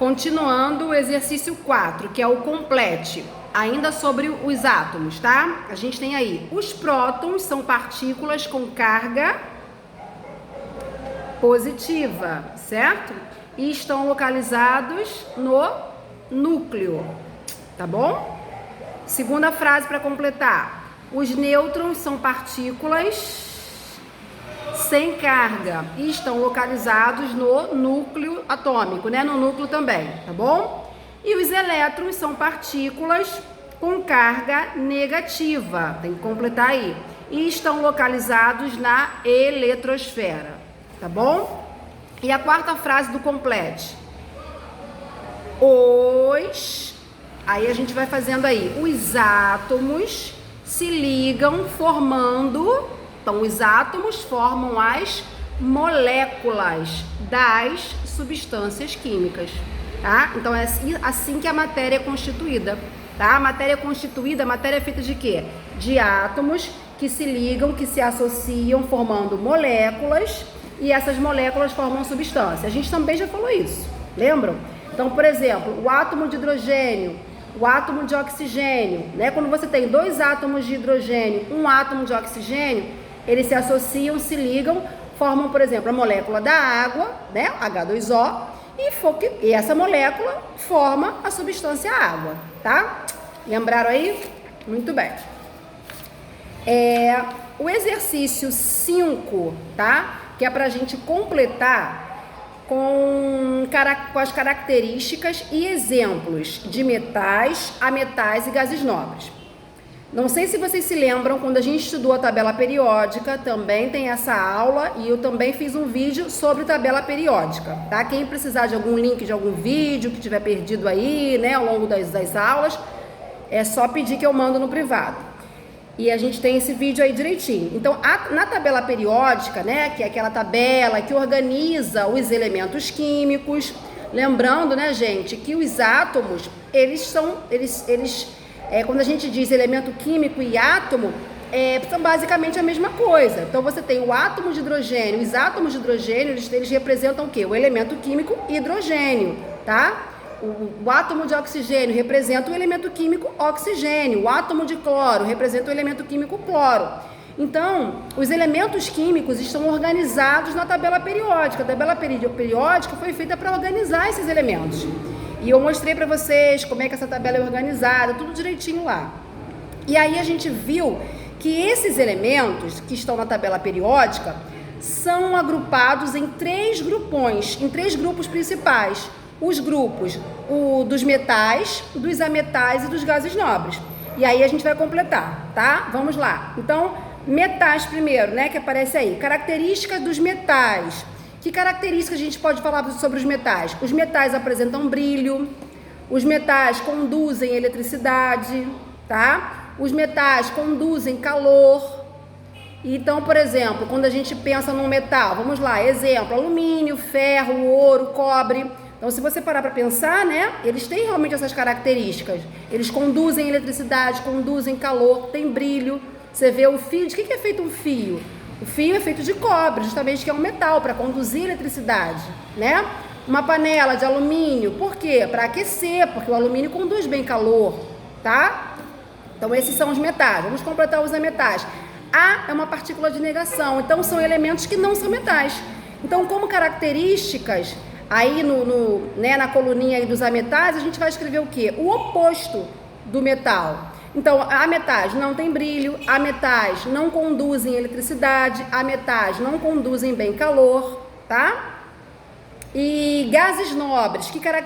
Continuando o exercício 4, que é o complete, ainda sobre os átomos, tá? A gente tem aí, os prótons são partículas com carga positiva, certo? E estão localizados no núcleo, tá bom? Segunda frase para completar, os nêutrons são partículas sem carga e estão localizados no núcleo atômico, né? No núcleo também, tá bom? E os elétrons são partículas com carga negativa, tem que completar aí, e estão localizados na eletrosfera, tá bom? E a quarta frase do complete, aí a gente vai fazendo aí, os átomos se ligam formando, então os átomos formam as moléculas das substâncias químicas, tá? Então é assim que a matéria é constituída, tá? A matéria é feita de quê? De átomos que se ligam, que se associam, formando moléculas, e essas moléculas formam substância. A gente também já falou isso, lembram? Então, por exemplo, o átomo de hidrogênio, o átomo de oxigênio, né? Quando você tem dois átomos de hidrogênio, um átomo de oxigênio, eles se associam, se ligam, formam, por exemplo, a molécula da água, né? H2O, e essa molécula forma a substância água, tá? Lembraram aí? Muito bem. O exercício 5, tá? Que é pra gente completar com as características e exemplos de metais, ametais e gases nobres. Não sei se vocês se lembram, quando a gente estudou a tabela periódica, também tem essa aula e eu também fiz um vídeo sobre tabela periódica, tá? Quem precisar de algum link de algum vídeo que tiver perdido aí, né, ao longo das aulas, é só pedir que eu mando no privado. E a gente tem esse vídeo aí direitinho. Então, na tabela periódica, né, que é aquela tabela que organiza os elementos químicos, lembrando, né, gente, que os átomos, quando a gente diz elemento químico e átomo, são basicamente a mesma coisa. Então, você tem o átomo de hidrogênio, os átomos de hidrogênio, eles representam o quê? O elemento químico hidrogênio, tá? O átomo de oxigênio representa o elemento químico oxigênio, o átomo de cloro representa o elemento químico cloro. Então, os elementos químicos estão organizados na tabela periódica. A tabela periódica foi feita para organizar esses elementos. E eu mostrei para vocês como é que essa tabela é organizada, tudo direitinho lá. E aí a gente viu que esses elementos que estão na tabela periódica são agrupados em três grupos principais. Os grupos dos metais, dos ametais e dos gases nobres. E aí a gente vai completar, tá? Vamos lá. Então, metais primeiro, né, que aparece aí. Características dos metais. Que características a gente pode falar sobre os metais? Os metais apresentam brilho, os metais conduzem eletricidade, tá? Os metais conduzem calor. Então, por exemplo, quando a gente pensa num metal, vamos lá, exemplo, alumínio, ferro, ouro, cobre. Então, se você parar para pensar, né, eles têm realmente essas características. Eles conduzem eletricidade, conduzem calor, tem brilho. Você vê o fio, de que é feito um fio? O fio é feito de cobre, justamente que é um metal, para conduzir eletricidade, né? Uma panela de alumínio, por quê? Para aquecer, porque o alumínio conduz bem calor, tá? Então, esses são os metais. Vamos completar os ametais. A é uma partícula de negação, então são elementos que não são metais. Então, como características, aí na coluninha aí dos ametais, a gente vai escrever o quê? O oposto do metal. Então, ametais não tem brilho, ametais não conduzem eletricidade, ametais não conduzem bem calor, tá? E gases nobres, que características?